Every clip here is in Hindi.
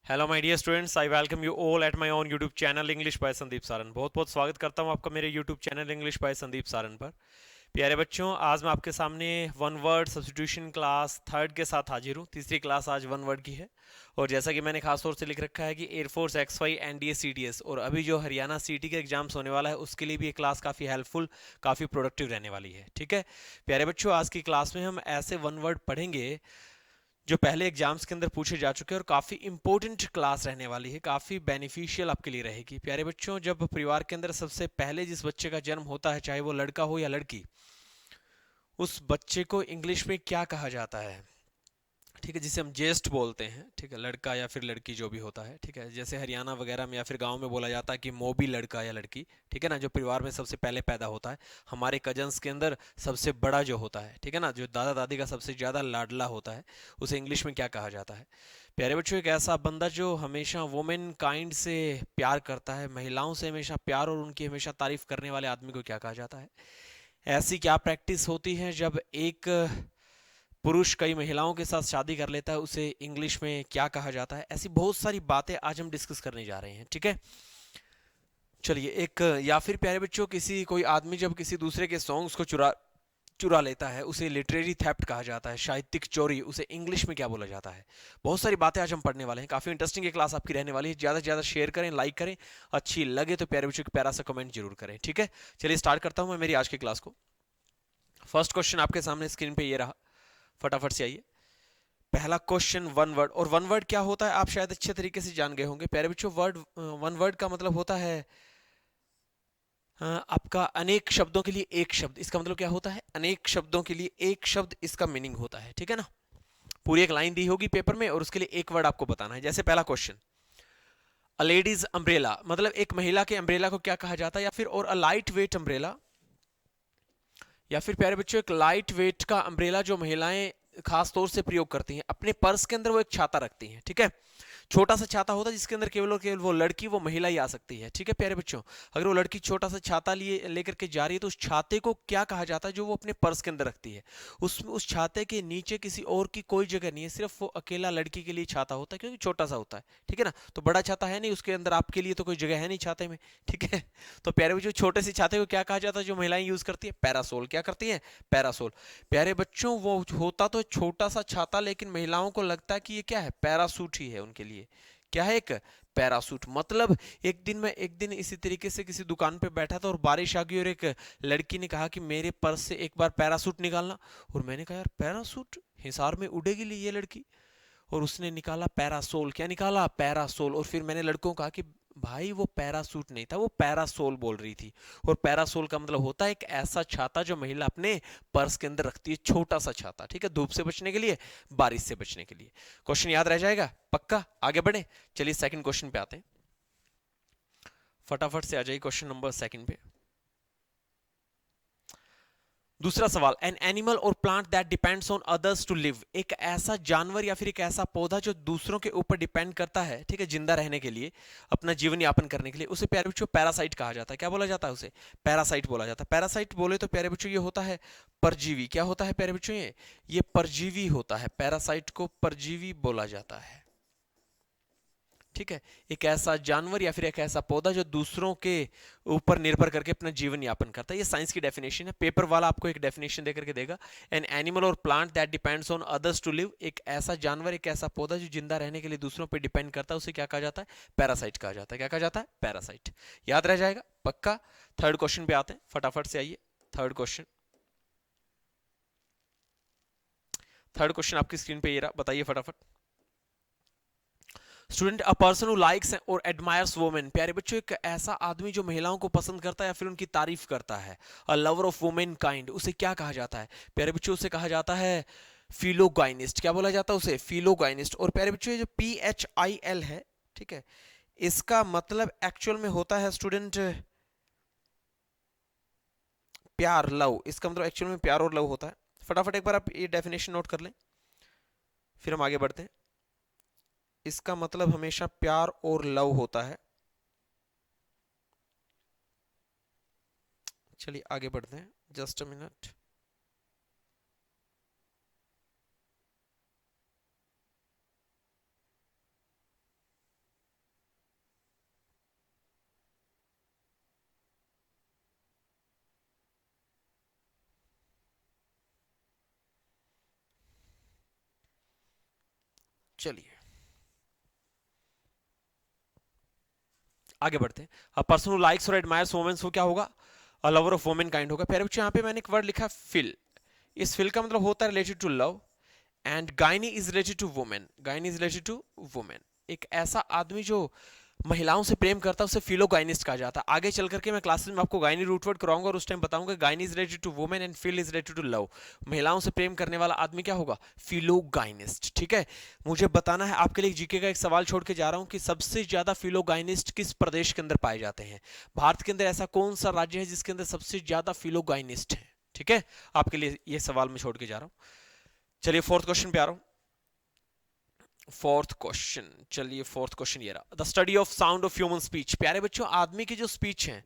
Hello my dear students, I welcome you all at my own YouTube channel English by Sandeep Saran. बहुत बहुत स्वागत करता हूं आपका मेरे YouTube channel English by Sandeep Saran पर। प्यारे बच्चों, आज मैं आपके सामने one word substitution class third के साथ हाजिर हूं। तीसरी क्लास आज वन वर्ड की है और जैसा कि मैंने खास तौर से लिख रखा है कि एयरफोर्स XY NDA CDS और अभी जो हरियाणा सीटी का एग्जाम्स होने वाला है उसके लिए भी ये क्लास काफ़ी हेल्पफुल, काफ़ी प्रोडक्टिव रहने वाली है। ठीक है प्यारे बच्चों, आज की क्लास में हम ऐसे वन वर्ड पढ़ेंगे जो पहले एग्जाम्स के अंदर पूछे जा चुके हैं और काफ़ी इंपॉर्टेंट क्लास रहने वाली है, काफ़ी बेनिफिशियल आपके लिए रहेगी। प्यारे बच्चों, जब परिवार के अंदर सबसे पहले जिस बच्चे का जन्म होता है, चाहे वो लड़का हो या लड़की, उस बच्चे को इंग्लिश में क्या कहा जाता है? ठीक है, जिसे हम जेस्ट बोलते हैं। ठीक है, लड़का या फिर लड़की जो भी होता है। ठीक है, जैसे हरियाणा वगैरह में या फिर गांव में बोला जाता है कि मोबी लड़का या लड़की। ठीक है ना, जो परिवार में सबसे पहले पैदा होता है, हमारे कजन्स के अंदर सबसे बड़ा जो होता है, ठीक है ना, जो दादा दादी का सबसे ज़्यादा लाडला होता है, उसे इंग्लिश में क्या कहा जाता है? प्यारे बच्चों, एक ऐसा बंदा जो हमेशा वुमेन काइंड से प्यार करता है, महिलाओं से हमेशा प्यार और उनकी हमेशा तारीफ करने वाले आदमी को क्या कहा जाता है? ऐसी क्या प्रैक्टिस होती है जब एक पुरुष कई महिलाओं के साथ शादी कर लेता है, उसे इंग्लिश में क्या कहा जाता है? ऐसी बहुत सारी बातें आज हम डिस्कस करने जा रहे हैं। ठीक है, चलिए एक या फिर प्यारे बच्चों, किसी कोई आदमी जब किसी दूसरे के सॉन्ग्स को चुरा चुरा लेता है, उसे लिटरेरी थेफ्ट कहा जाता है, साहित्यिक चोरी, उसे इंग्लिश में क्या बोला जाता है? बहुत सारी बातें आज हम पढ़ने वाले हैं। काफी इंटरेस्टिंग ये क्लास आपकी रहने वाली है। ज्यादा से ज्यादा शेयर करें, लाइक करें, अच्छी लगे तो प्यारे बच्चों की प्यारा सा कमेंट जरूर करें। ठीक है, चलिए स्टार्ट करता हूं मैं मेरी आज की क्लास को। फर्स्ट क्वेश्चन आपके सामने स्क्रीन पे ये रहा, फटाफट से आइए। पहला क्वेश्चन, वन वर्ड। और वन वर्ड क्या होता है आप शायद अच्छे तरीके से जान गए होंगे प्यारे बच्चों। वर्ड, वन वर्ड का मतलब होता है आपका अनेक शब्दों के लिए एक शब्द। इसका मतलब क्या होता है? अनेक शब्दों के लिए एक शब्द, इसका मीनिंग होता है। ठीक है ना, पूरी एक लाइन दी होगी पेपर में और उसके लिए एक वर्ड आपको बताना है। जैसे पहला क्वेश्चन, अ लेडीज अम्ब्रेला, मतलब एक महिला के अम्ब्रेला को क्या कहा जाता है? या फिर और अ लाइट वेट अम्ब्रेला, या फिर प्यारे बच्चों एक लाइट वेट का अम्ब्रेला जो महिलाएं खास तौर से प्रयोग करती हैं, अपने पर्स के अंदर वो एक छाता रखती हैं। ठीक है, छोटा सा छाता होता है जिसके अंदर केवल और केवल वो लड़की, वो महिला ही आ सकती है। ठीक है प्यारे बच्चों, अगर वो लड़की छोटा सा छाता लिए लेकर के जा रही है तो उस छाते को क्या कहा जाता है जो वो अपने पर्स के अंदर रखती है? उस छाते के नीचे किसी और की कोई जगह नहीं है, सिर्फ वो अकेला लड़की के लिए छाता होता है, क्योंकि छोटा सा होता है। ठीक है ना, तो बड़ा छाता है नहीं उसके अंदर, आपके लिए तो कोई जगह है नहीं छाते में। ठीक है, तो प्यारे बच्चों छोटे से छाते को क्या कहा जाता है जो महिलाएं यूज करती है? पैरासोल। क्या करती है? पैरासोल। प्यारे बच्चों, वो होता तो छोटा सा छाता, लेकिन महिलाओं को लगता है कि ये क्या है? पैरासूट ही है उनके लिए। क्या है? एक पैरासूट। मतलब एक दिन इसी तरीके से किसी दुकान पे बैठा था और बारिश आ गई और एक लड़की ने कहा कि मेरे पर्स से एक बार पैरासूट निकालना। और मैंने कहा यार पैरासूट, हिसार में उड़ेगी ली ये लड़की? और उसने निकाला पैरासोल। क्या निकाला? पैरासोल। और फिर मैंने लड़कों को कहा कि भाई वो पैरासूट नहीं था, वो पैरासोल बोल रही थी। और पैरासोल का मतलब होता है एक ऐसा छाता जो महिला अपने पर्स के अंदर रखती है, छोटा सा छाता। ठीक है, धूप से बचने के लिए, बारिश से बचने के लिए। क्वेश्चन याद रह जाएगा पक्का? आगे बढ़े, चलिए सेकंड क्वेश्चन पे आते हैं। फटाफट से आ जाइए क्वेश्चन नंबर सेकंड पे। दूसरा सवाल, एन एनिमल और plant that depends on others to live, एक ऐसा जानवर या फिर एक ऐसा पौधा जो दूसरों के ऊपर डिपेंड करता है, ठीक है, जिंदा रहने के लिए, अपना जीवन यापन करने के लिए, उसे प्यारे बच्चों पैरासाइट कहा जाता है। क्या बोला जाता है उसे? पैरासाइट बोला जाता है। पैरासाइट बोले तो प्यारे बच्चों ये होता है परजीवी। क्या होता है प्यारे बच्चों? ये परजीवी होता है। पैरासाइट को परजीवी बोला जाता है। ठीक है, एक ऐसा जानवर या फिर एक ऐसा पौधा जो दूसरों के ऊपर निर्भर करके अपना जीवन यापन करता है। ये साइंस की डेफिनेशन है। पेपर वाला आपको एक डेफिनेशन देकर के देगा, एन एनिमल और plant that depends on others to live, एक ऐसा जानवर, एक ऐसा पौधा जो जिंदा रहने के लिए दूसरों पर डिपेंड करता है, उसे क्या कहा जाता है? पैरासाइट कहा जाता है। क्या कहा जाता है? पैरासाइट। याद रह जाएगा पक्का। थर्ड क्वेश्चन पे आते हैं, फटाफट से आइए। थर्ड क्वेश्चन, थर्ड क्वेश्चन आपकी स्क्रीन पे ये रहा, बताइए फटाफट। Student, a person who likes और एडमायर्स वुमेन, प्यारे बच्चों एक ऐसा आदमी जो महिलाओं को पसंद करता है या फिर उनकी तारीफ करता है, a lover of women kind, उसे क्या कहा जाता है? प्यारे बच्चों उसे कहा जाता है फिलोगाइनिस्ट। क्या बोला जाता है उसे? फिलोगाइनिस्ट। और प्यारे बच्चों ये जो PHIL है, ठीक है, इसका मतलब एक्चुअल में होता है स्टूडेंट प्यार, लव। इसका मतलब एक्चुअल में प्यार और लव होता है। फटाफट एक बार आप ये डेफिनेशन नोट कर लें, फिर हम आगे बढ़ते हैं। इसका मतलब हमेशा प्यार और लव होता है। चलिए आगे बढ़ते हैं, जस्ट अ मिनट। चलिए आगे बढ़ते हैं। अ पर्सन हु लाइक्स और एडमायर्स वुमेन, वो क्या होगा? A lover of women kind होगा। प्यारे बच्चों यहाँ पे मैंने एक वर्ड लिखा फिल। इस फिल का मतलब होता है related to love, and gyne is related to women. Gyne is related to women. एक ऐसा आदमी जो महिलाओं से प्रेम करता है उसे फिलोगाइनिस्ट कहा जाता है। आगे चल करके मैं क्लासेस में आपको गायनी रूट वर्ड कराऊंगा और उस टाइम बताऊंगा gyne is related to women and phil is related to love. महिलाओं से प्रेम करने वाला आदमी क्या होगा? फिलोगाइनिस्ट। ठीक है, मुझे बताना है आपके लिए जीके का एक सवाल छोड़ के जा रहा हूं कि सबसे ज्यादा फिलोगाइनिस्ट किस प्रदेश के अंदर पाए जाते हैं? भारत के अंदर ऐसा कौन सा राज्य है जिसके अंदर सबसे ज्यादा फिलोगाइनिस्ट है? ठीक है, आपके लिए ये सवाल मैं छोड़ के जा रहा हूं। चलिए फोर्थ क्वेश्चन पे आ रहा हूं। फोर्थ क्वेश्चन, चलिए फोर्थ क्वेश्चन ये रहा, the study of sound of human speech. प्यारे बच्चों आदमी की जो स्पीच है,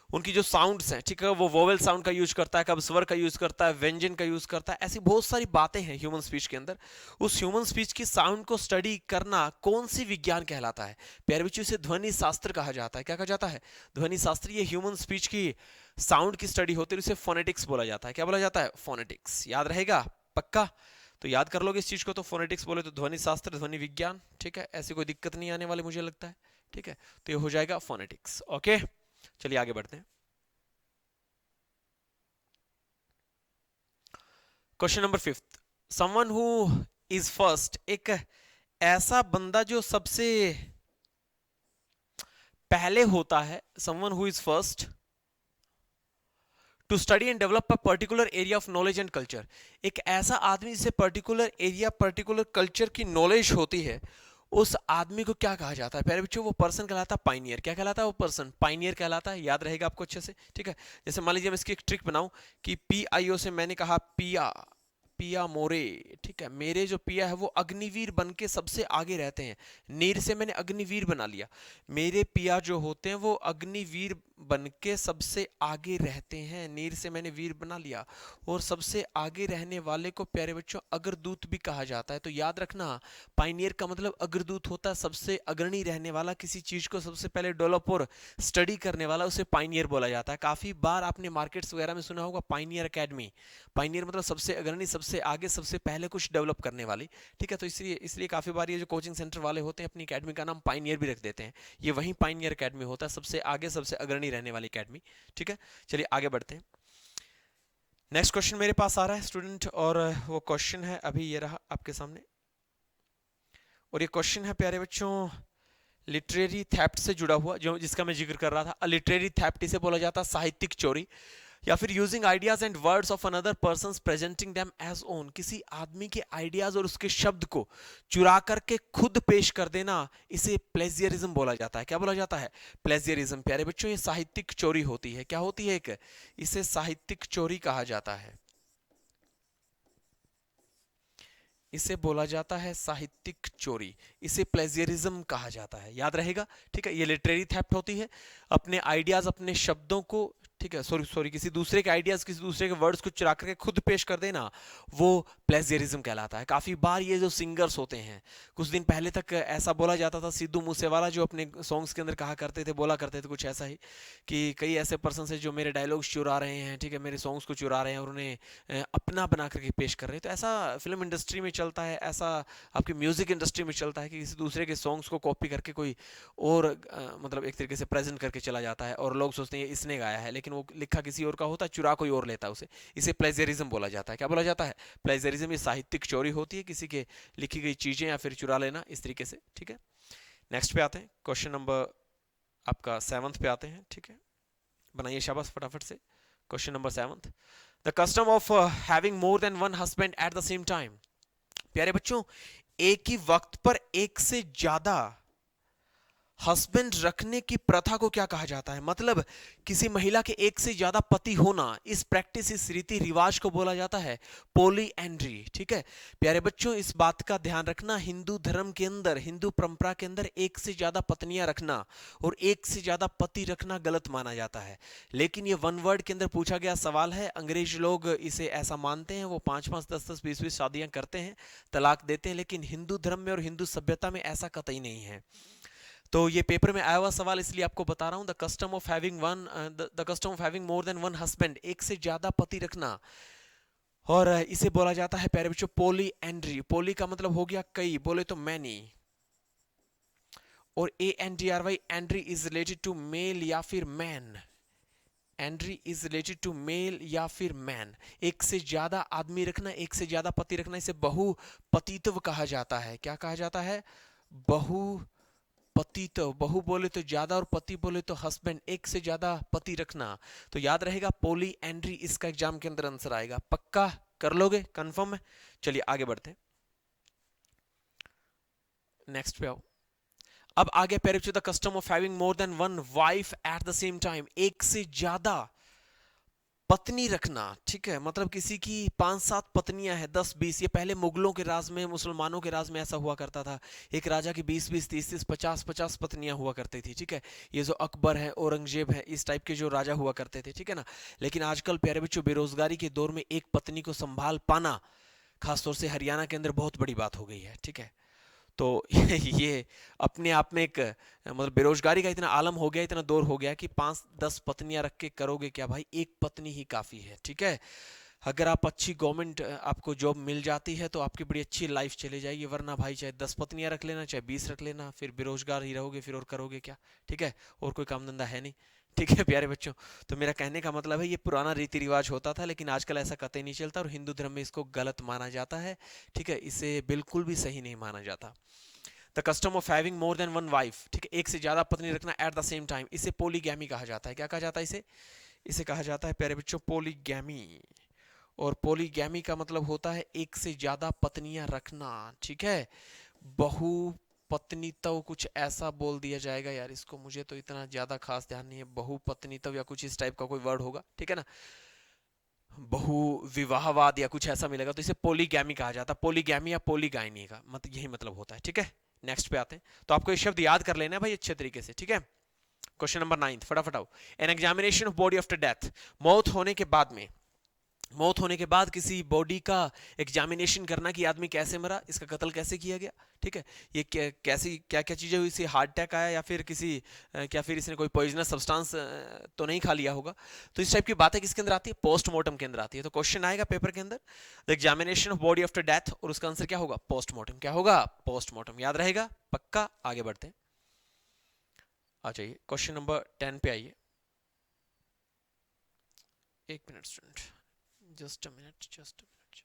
उनकी जो साउंड्स हैं, ठीक है, वो वोवेल साउंड का यूज करता है, कब स्वर का यूज करता है, व्यंजन का यूज करता है, ऐसी बहुत सारी बातें हैं ह्यूमन स्पीच के अंदर। उस ह्यूमन स्पीच की साउंड को स्टडी करना कौन सी विज्ञान कहलाता है? प्यारे बच्चों इसे ध्वनि शास्त्र कहा जाता है। क्या कहा जाता है? ध्वनि शास्त्र। ये ह्यूमन स्पीच की साउंड की स्टडी होती है, इसे फोनेटिक्स बोला जाता है। क्या बोला जाता है? फोनेटिक्स। याद रहेगा पक्का? तो याद कर लोगे इस चीज को। तो फोनेटिक्स बोले तो ध्वनि शास्त्र, ध्वनि विज्ञान। ठीक है, ऐसी कोई दिक्कत नहीं आने वाली मुझे लगता है। ठीक है, तो ये हो जाएगा फोनेटिक्स। ओके, चलिए आगे बढ़ते हैं। Question number fifth, someone who is first. एक ऐसा बंदा जो सबसे पहले होता है, someone who is first to study and develop a particular area of knowledge and culture. एक ऐसा आदमी जिसे पर्टिकुलर एरिया, पर्टिकुलर कल्चर की नॉलेज होती है, उस आदमी को क्या कहा जाता है? प्यारे बच्चों वो पर्सन कहलाता है पाइनियर। क्या कहलाता है? वो पर्सन पाइनियर कहलाता है। याद रहेगा आपको अच्छे से। ठीक है, जैसे मान लीजिए मैं इसकी एक ट्रिक बनाऊं कि पी आई ओ से मैंने कहा पिया, पिया मोरे। ठीक है, मेरे जो पिया है वो अग्निवीर बन के सबसे आगे रहते हैं। नीर से मैंने अग्निवीर बना लिया। मेरे पिया जो होते हैं वो अग्निवीर बन के सबसे आगे रहते हैं। नीर से मैंने वीर बना लिया। और सबसे आगे रहने वाले को प्यारे बच्चों अग्रदूत भी कहा जाता है। तो याद रखना, पाइनियर का मतलब अग्रदूत होता है, सबसे अग्रणी रहने वाला, किसी चीज को सबसे पहले डेवलप और स्टडी करने वाला, उसे पाइनियर बोला जाता है। काफी बार आपने मार्केट्स वगैरह में सुना होगा पाइनियर एकेडमी। पाइनियर मतलब सबसे अग्रणी, सबसे आगे, सबसे पहले कुछ डेवलप करने वाली। ठीक है, तो इसलिए इसलिए काफी बार ये जो कोचिंग सेंटर वाले होते हैं अपनी एकेडमी का नाम पाइनियर भी रख देते हैं। ये वही पाइनियर एकेडमी होता है, सबसे आगे, सबसे अग्रणी रहने वाली एकेडमी। ठीक है, चलिए आगे बढ़ते हैं। नेक्स्ट क्वेश्चन मेरे पास आ रहा है स्टूडेंट, और वो क्वेश्चन है अभी ये रहा आपके सामने। और ये क्वेश्चन है प्यारे बच्चों लिटरेरी थेफ्ट से जुड़ा हुआ, जो जिसका मैं जिक्र कर रहा था। लिटरेरी थेफ्ट इसे बोला जाता है साहित्यिक चोरी, या फिर using ideas and words of another person presenting them as own. किसी आदमी के आइडियाज और उसके शब्द को चुरा करके खुद पेश कर देना, इसे प्लेजियरिज्म बोला जाता है। क्या बोला जाता है? प्लेजियरिज्म। प्यारे बच्चों ये साहित्यिक चोरी होती है। क्या होती है? एक इसे साहित्यिक चोरी कहा जाता है। इसे बोला जाता है साहित्यिक चोरी, इसे प्लेजियरिज्म कहा जाता है। याद रहेगा। ठीक है, ये लिटरेरी थेफ्ट होती है। अपने आइडियाज, अपने शब्दों को, ठीक है, सॉरी सॉरी, किसी दूसरे के आइडियाज, किसी दूसरे के वर्ड्स को चुरा करके खुद पेश कर देना, वो प्लेजियरिज्म कहलाता है। काफी बार ये जो सिंगर्स होते हैं, कुछ दिन पहले तक ऐसा बोला जाता था, सिद्धू मूसेवाला जो अपने सॉन्ग्स के अंदर कहा करते थे, बोला करते थे कुछ ऐसा ही कि कई ऐसे पर्सन है जो मेरे डायलॉग्स चुरा रहे हैं, ठीक है, मेरे सॉन्ग्स को चुरा रहे हैं और उन्हें अपना बना करके पेश कर रहे हैं। तो ऐसा फिल्म इंडस्ट्री में चलता है, ऐसा आपकी म्यूजिक इंडस्ट्री में चलता है कि किसी दूसरे के सॉन्ग्स को कॉपी करके कोई और मतलब एक तरीके से प्रेजेंट करके चला जाता है, और लोग सोचते हैं इसने गाया है, लेकिन वो लिखा किसी और का होता है, चुरा कोई और लेता है उसे। इसे प्लेजरिज्म बोला जाता है। क्या बोला जाता है? प्लेजरिज्म। ये साहित्यिक चोरी होती है, किसी के लिखी गई चीजें या फिर चुरा लेना, इस तरीके से। ठीक है, नेक्स्ट पे आते हैं, क्वेश्चन नंबर आपका 7th पे आते हैं। ठीक है, बनाइए शाबाश फटाफट से। Question number 7th, the custom of having more than one husband at the same time. प्यारे बच्चों एक ही वक्त पर एक से ज्यादा हस्बैंड रखने की प्रथा को क्या कहा जाता है? मतलब किसी महिला के एक से ज्यादा पति होना, इस प्रैक्टिस, इस रीति रिवाज को बोला जाता है पॉलीएंड्री। ठीक है प्यारे बच्चों, इस बात का ध्यान रखना, हिंदू धर्म के अंदर, हिंदू परंपरा के अंदर एक से ज्यादा पत्नियां रखना और एक से ज्यादा पति रखना गलत माना जाता है। लेकिन ये वन वर्ड के अंदर पूछा गया सवाल है। अंग्रेज लोग इसे ऐसा मानते हैं, वो 5-5, 10-10, 20-20 शादियां करते हैं, तलाक देते हैं, लेकिन हिंदू धर्म में और हिंदू सभ्यता में ऐसा कतई नहीं है। तो ये पेपर में आया हुआ सवाल, इसलिए आपको बता रहा हूं। The custom of having more than one husband, एक से ज्यादा पति रखना, और इसे बोला जाता है प्यारे बच्चों पोली एंड्री। पोली का मतलब हो गया कई, बोले तो मैनी। और ANDRY andry is related to male या फिर man. Andry is related to male या फिर मैन। एक से ज्यादा आदमी रखना, एक से ज्यादा पति रखना, इसे बहुपतित्व कहा जाता है। क्या कहा जाता है? बहुपतित्व। बहु बोले तो ज्यादा और पति बोले तो हस्बैंड, एक से ज्यादा पति रखना। तो याद रहेगा पोली एंड्री इसका एग्जाम के अंदर आंसर आएगा। पक्का कर लोगे? कंफर्म है? चलिए आगे बढ़ते, नेक्स्ट पे आओ। अब आगे pair the custom of having more than one wife at the same time. एक से ज्यादा पत्नी रखना, ठीक है, मतलब किसी की 5-7 पत्नियां हैं, 10-20। ये पहले मुगलों के राज में, मुसलमानों के राज में ऐसा हुआ करता था। एक राजा की 20-20, 30-30, 50-50 पत्नियां हुआ करती थी, ठीक है। ये जो अकबर है, औरंगजेब है, इस टाइप के जो राजा हुआ करते थे, ठीक है ना। लेकिन आजकल प्यारे बच्चों बेरोजगारी के दौर में एक पत्नी को संभाल पाना खासतौर से हरियाणा के अंदर बहुत बड़ी बात हो गई है, ठीक है। तो ये अपने आप में एक मतलब बेरोजगारी का इतना आलम हो गया, इतना दौर हो गया कि 5-10 पत्नियां रख के करोगे क्या भाई? एक पत्नी ही काफी है, ठीक है। अगर आप अच्छी गवर्नमेंट आपको जॉब मिल जाती है तो आपकी बड़ी अच्छी लाइफ चली जाएगी, वरना भाई चाहे 10 पत्नियां रख लेना, चाहे 20 रख लेना, फिर बेरोजगार ही रहोगे, फिर और करोगे क्या, ठीक है। और कोई काम धंधा है नहीं, ठीक है प्यारे बच्चों। तो मेरा कहने का मतलब है ये पुराना रीति रिवाज होता था, लेकिन आजकल ऐसा कतई नहीं चलता और हिंदू धर्म में इसको गलत माना जाता है, ठीक है। इसे बिल्कुल भी सही नहीं माना जाता। The custom of having more than one wife, ठीक है, एक से ज्यादा पत्नी रखना एट द सेम टाइम, इसे पोलीगैमी कहा जाता है। क्या कहा जाता है इसे? इसे कहा जाता है प्यारे बच्चों पोलीगैमी। और पोलीगैमी का मतलब होता है एक से ज्यादा पत्नियां रखना, ठीक है। बहु पत्नीत्व कुछ ऐसा बोल दिया जाएगा यार, इसको मुझे तो इतना ज्यादा खास ध्यान नहीं है। बहुपत्नीत्व या कुछ इस टाइप का कोई वर्ड होगा, ठीक है ना। बहु विवाहवाद या कुछ ऐसा मिलेगा, तो इसे पोलीगैमी कहा जाता है। पोलीगैमी या पोलीगाइनी का मतलब यही मतलब होता है, ठीक है। नेक्स्ट पे आते हैं। तो आपको ये शब्द याद कर लेना है भाई अच्छे तरीके से, ठीक है। क्वेश्चन नंबर 9 फटाफट आओ। An examination of body after death. मौत होने के बाद में, मौत होने के बाद किसी बॉडी का एग्जामिनेशन करना कि आदमी कैसे मरा, इसका कत्ल कैसे किया गया, ठीक है। ये कैसी क्या क्या चीजें हुई, इसे हार्ट अटैक आया या फिर किसी क्या फिर इसने कोई पॉइजनस सब्सटेंस तो नहीं खा लिया होगा। तो इस टाइप की बातें किसके अंदर आती है? पोस्टमार्टम के अंदर आती है। तो क्वेश्चन आएगा पेपर के अंदर the examination of body after death, और उसका आंसर क्या होगा? पोस्टमार्टम। क्या होगा? पोस्टमार्टम। याद रहेगा पक्का। आगे बढ़ते हैं, आ जाइए क्वेश्चन नंबर 10 पे आइए। एक minute student, just a minute, just a minute।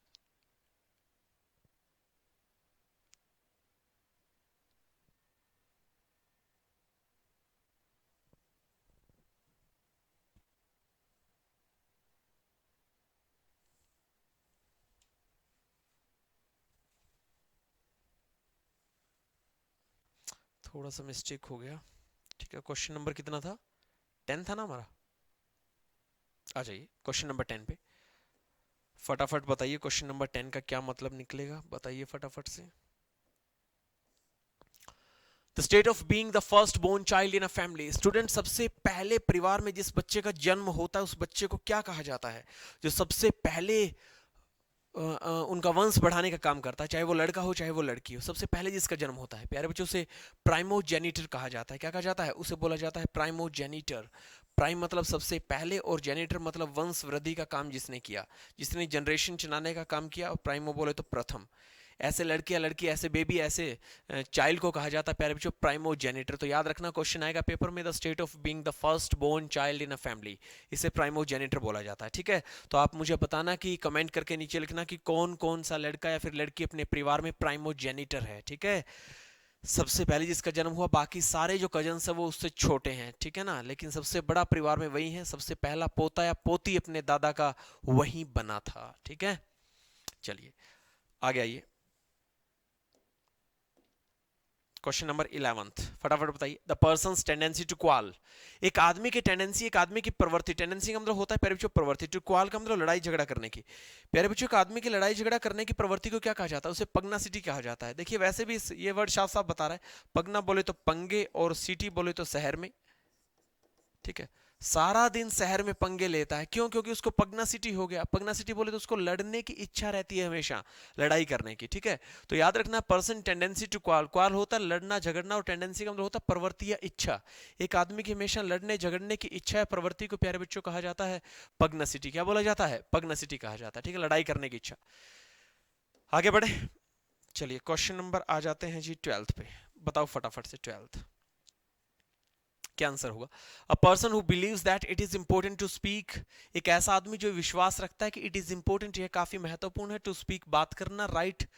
थोड़ा सा मिस्टेक हो गया, ठीक है। क्वेश्चन नंबर कितना था? 10 था ना हमारा। आ जाइए क्वेश्चन नंबर 10 पे, फटाफट बताइए क्वेश्चन नंबर 10 का क्या मतलब निकलेगा, बताइए फटाफट से। The state of being the first born child in a family. Student, सबसे पहले परिवार में जिस बच्चे का जन्म होता है उस बच्चे को क्या कहा जाता है? जो सबसे पहले उनका वंश बढ़ाने का काम करता है, चाहे वो लड़का हो चाहे वो लड़की हो, सबसे पहले जिसका जन्म होता है प्यारे बच्चों, से प्राइमोजेनिटर कहा जाता है। क्या कहा जाता है? उसे बोला जाता है प्राइमोजेनिटर। प्राइम मतलब सबसे पहले और जेनिटर मतलब वंश वृद्धि का काम जिसने किया, जिसने जनरेशन चलाने का काम किया। और प्राइमो बोले तो प्रथम। ऐसे लड़के या लड़की, ऐसे बेबी, ऐसे चाइल्ड को कहा जाता है प्यारे बच्चों प्राइमोजेनिटर। तो याद रखना क्वेश्चन आएगा पेपर में, the state of being the first born child in a family, इसे प्राइमोजेनिटर बोला जाता है, ठीक है। तो आप मुझे बताना कि कमेंट करके नीचे लिखना कि कौन कौन सा लड़का या फिर लड़की अपने परिवार में प्राइमोजेनिटर है, ठीक है। सबसे पहले जिसका जन्म हुआ, बाकी सारे जो कजन्स है वो उससे छोटे हैं, ठीक है ना। लेकिन सबसे बड़ा परिवार में वही है, सबसे पहला पोता या पोती अपने दादा का वही बना था, ठीक है। चलिए आगे आइए, क्वेश्चन नंबर 11 फटाफट बताइए। The persons tendency to क्वाल। एक आदमी की टेंडेंसी, एक आदमी की प्रवृत्ति। टेंडेंसी का मतलब होता है प्यारे बच्चों प्रवृत्ति, टू क्वाल का मतलब लड़ाई झगड़ा करने की। प्यारे बच्चों, एक आदमी की लड़ाई झगड़ा करने की प्रवृत्ति को क्या कहा जाता है? उसे पगनासिटी कहा जाता है। देखिए वैसे भी ये वर्ड साफ साफ बता रहा है, पगना बोले तो पंगे और सिटी बोले तो शहर में, ठीक है। सारा दिन शहर में पंगे लेता है, क्यों? क्योंकि उसको पगनासिटी हो गया। पगनासिटी बोले तो उसको लड़ने की इच्छा रहती है, हमेशा लड़ाई करने की, ठीक है। तो याद रखना, पर्सन टेंडेंसी टू क्वाल, क्वाल होता है लड़ना झगड़ना, और टेंडेंसी का मतलब होता है प्रवृत्ति या इच्छा। एक आदमी की हमेशा लड़ने झगड़ने की इच्छा है, प्रवृत्ति को प्यारे बच्चों कहा जाता है पगनासिटी। क्या बोला जाता है? पगनासिटी कहा जाता है, ठीक है, लड़ाई करने की इच्छा। आगे बढ़े, चलिए क्वेश्चन नंबर आ जाते हैं जी 12th पे। बताओ फटाफट से 12th क्या आंसर होगा? A person who believes that it is important to speak, एक ऐसा आदमी जो विश्वास रखता है कि इट इज इंपॉर्टेंट, यह काफी महत्वपूर्ण है, टू स्पीक बात करना, राइट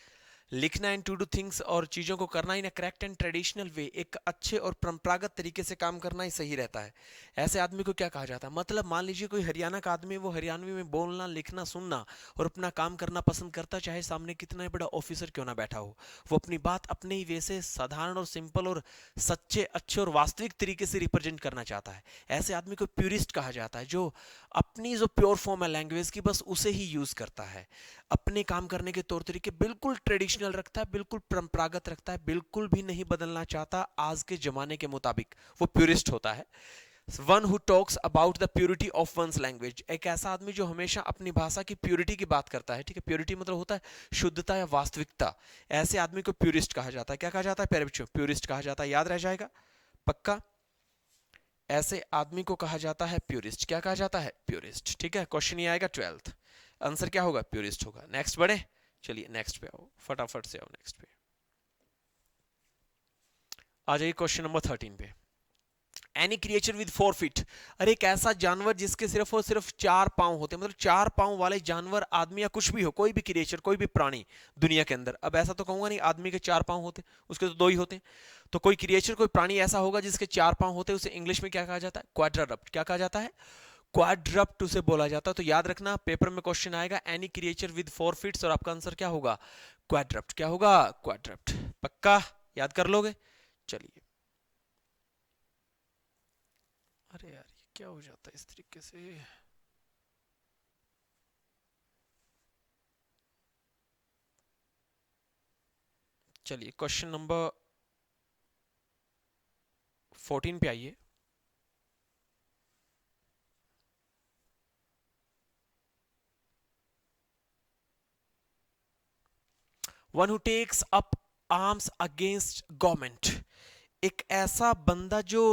लिखना, एंड टू डू थिंग्स और चीजों को करना in a correct and traditional way, एक अच्छे और परंपरागत तरीके से काम करना ही सही रहता है। ऐसे आदमी को क्या कहा जाता है? मतलब मान लीजिए कोई हरियाणा का आदमी है, वो हरियाणवी में बोलना लिखना सुनना और अपना काम करना पसंद करता है, चाहे सामने कितना बड़ा ऑफिसर क्यों ना बैठा हो। वो अपनी बात अपने ही वे से साधारण और सिंपल और सच्चे अच्छे और वास्तविक तरीके से रिप्रेजेंट करना चाहता है। ऐसे आदमी को प्यूरिस्ट कहा जाता है, जो अपनी जो प्योर फॉर्म है लैंग्वेज की, बस उसे ही यूज करता है। अपने काम करने के तौर तरीके बिल्कुल ट्रेडिशनल रखता है, बिल्कुल परंपरागत रखता है, बिल्कुल भी नहीं बदलना चाहता आज के जमाने के मुताबिक, वो प्यूरिस्ट होता है। One who talks about the purity of one's language, एक ऐसा आदमी जो हमेशा अपनी भाषा की प्योरिटी की बात करता है, ठीक है। प्योरिटी मतलब होता है शुद्धता या वास्तविकता। ऐसे आदमी को प्यूरिस्ट कहा जाता है। क्या कहा जाता है प्यारे बच्चों? प्यूरिस्ट कहा जाता है। याद रह जाएगा पक्का? ऐसे आदमी को कहा जाता है प्यूरिस्ट। क्या कहा जाता है? प्यूरिस्ट, ठीक है। क्वेश्चन ये आएगा 12th, आंसर क्या होगा? प्यूरिस्ट होगा। नेक्स्ट बढ़े, चलिए नेक्स्ट पे आओ, फटाफट से आओ नेक्स्ट पे आ जाइए। क्वेश्चन नंबर 13 पे, एनी क्रिएचर विद 4 फीट, अरे एक ऐसा जानवर जिसके सिर्फ और सिर्फ 4 पांव होते हैं, मतलब 4 पांव वाले जानवर, आदमी या कुछ भी हो, कोई भी क्रिएचर, कोई भी प्राणी दुनिया के अंदर। अब ऐसा तो कहूंगा नहीं आदमी के 4 पांव होते, उसके तो 2 ही होते हैं। तो कोई क्रिएचर, कोई प्राणी ऐसा होगा जिसके 4 पांव होते हैं, उसे इंग्लिश में क्या कहा जाता है? क्वाड्रारप्ट। क्या कहा जाता है? क्वाड्रप्ट उसे बोला जाता है। तो याद रखना, पेपर में क्वेश्चन आएगा एनी क्रिएचर विद 4 फीट्स, और आपका आंसर क्या होगा? क्वाड्रप्ट। क्या होगा? क्वाड्रप्ट। पक्का याद कर लोगे? चलिए, अरे यार ये क्या हो जाता है इस तरीके से। चलिए क्वेश्चन नंबर 14 पे आइए। One who takes up arms against government, एक ऐसा बंदा जो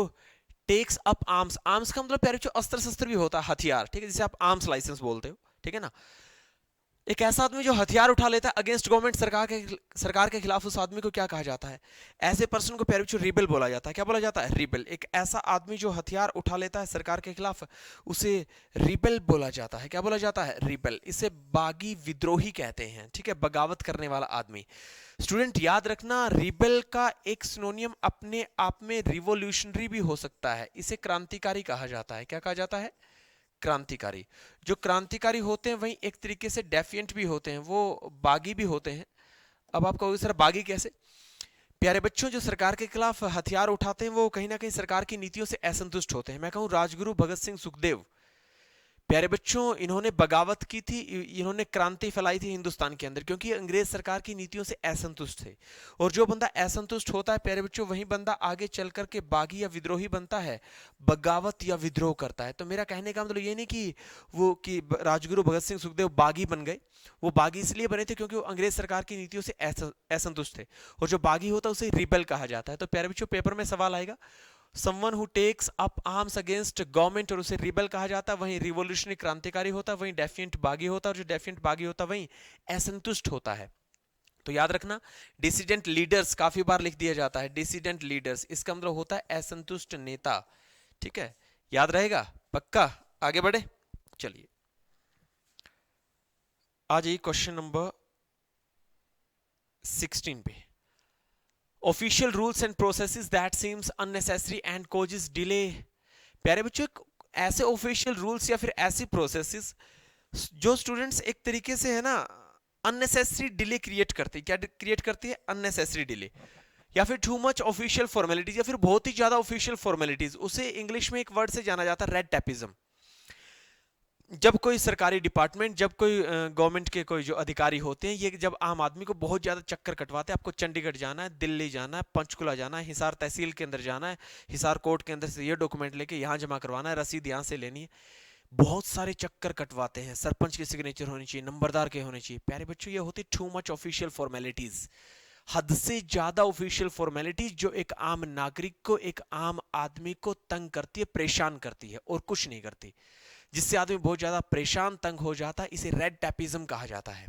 टेक्स अप आर्म्स, आर्म्स का मतलब प्यारे बच्चों अस्त्र शस्त्र भी होता है, हथियार, ठीक है, जिसे आप आर्म्स लाइसेंस बोलते हो, ठीक है ना। एक ऐसा आदमी जो हथियार उठा लेता है अगेंस्ट गवर्नमेंट, सरकार के खिलाफ, उस आदमी को क्या कहा जाता है? ऐसे पर्सन को प्यारे बच्चों रिबेल बोला जाता है। क्या बोला जाता है? रिबेल। एक ऐसा आदमी जो हथियार उठा लेता है सरकार के खिलाफ, उसे रिबेल बोला जाता है। क्या बोला जाता है? रिबेल। इसे बागी विद्रोही कहते हैं, ठीक है, बगावत करने वाला आदमी। स्टूडेंट याद रखना, रिबेल का एक सिनोनियम अपने आप में रिवोल्यूशनरी भी हो सकता है, इसे क्रांतिकारी कहा जाता है। क्या कहा जाता है? क्रांतिकारी। जो क्रांतिकारी होते हैं वही एक तरीके से डेफिएंट भी होते हैं, वो बागी भी होते हैं। अब आप कहोगे सर बागी कैसे? प्यारे बच्चों, जो सरकार के खिलाफ हथियार उठाते हैं वो कहीं ना कहीं सरकार की नीतियों से असंतुष्ट होते हैं। मैं कहूं राजगुरु भगत सिंह सुखदेव, प्यारे बच्चों, इन्होंने बगावत की थी, इन्होंने क्रांति फैलाई थी हिंदुस्तान के अंदर, क्योंकि अंग्रेज सरकार की नीतियों से असंतुष्ट थे। और जो बंदा असंतुष्ट होता है प्यारे बच्चों, वही बंदा आगे चल करके बागी या विद्रोही बनता है, बगावत या विद्रोह करता है। तो मेरा कहने का मतलब ये नहीं कि वो कि राजगुरु भगत सिंह सुखदेव बागी बन गए। वो बागी इसलिए बने थे क्योंकि वो अंग्रेज सरकार की नीतियों से असंतुष्ट थे। और जो बागी होता है उसे रिबेल कहा जाता है। तो प्यारे बच्चों, पेपर में सवाल आएगा, someone who takes up arms against government, और उसे रिबेल कहा जाता है। वहीं रिवोल्यूशनरी क्रांतिकारी होता है, वहीं डेफिएंट बागी होता है, और जो डेफिएंट बागी होता है वहीं असंतुष्ट होता है। तो याद रखना, डिसिडेंट लीडर्स काफी बार लिख दिया जाता है, डिसिडेंट लीडर्स, इसका मतलब होता है असंतुष्ट नेता, ठीक है, याद रहेगा पक्का। आगे बढ़े, चलिए आ जाइए क्वेश्चन नंबर 16 पे। Official rules and processes that seems unnecessary and causes delay. प्यारे बच्चों, ऐसे ऑफिशियल रूल्स या फिर ऐसी प्रोसेसेस जो स्टूडेंट्स एक तरीके से है ना अननेसेसरी डिले क्रिएट करती है। क्या क्रिएट करती है? अननेसेसरी डिले, या फिर टू मच ऑफिशियल फॉर्मेलिटीज, या फिर बहुत ही ज्यादा ऑफिशियल फॉर्मेलिटीज। उसे इंग्लिश में एक वर्ड से जाना जाता है रेड टैपिज्म। जब कोई सरकारी डिपार्टमेंट, जब कोई गवर्नमेंट के कोई जो अधिकारी होते हैं, ये जब आम आदमी को बहुत ज़्यादा चक्कर कटवाते हैं, आपको चंडीगढ़ जाना है, दिल्ली जाना है, पंचकुला जाना है, हिसार तहसील के अंदर जाना है, हिसार कोर्ट के अंदर से ये डॉक्यूमेंट लेके यहाँ जमा करवाना है, रसीद यहाँ से लेनी है, बहुत सारे चक्कर कटवाते हैं। सरपंच की सिग्नेचर होनी चाहिए, नंबरदार के होने चाहिए। प्यारे बच्चों, ये होती टू मच ऑफिशियल फॉर्मेलिटीज, हद से ज्यादा ऑफिशियल फॉर्मेलिटीज, जो एक आम नागरिक को, एक आम आदमी को तंग करती है, परेशान करती है और कुछ नहीं करती। जिससे आदमी बहुत ज्यादा परेशान, तंग हो जाता है, इसे रेड टैपिज्म कहा जाता है।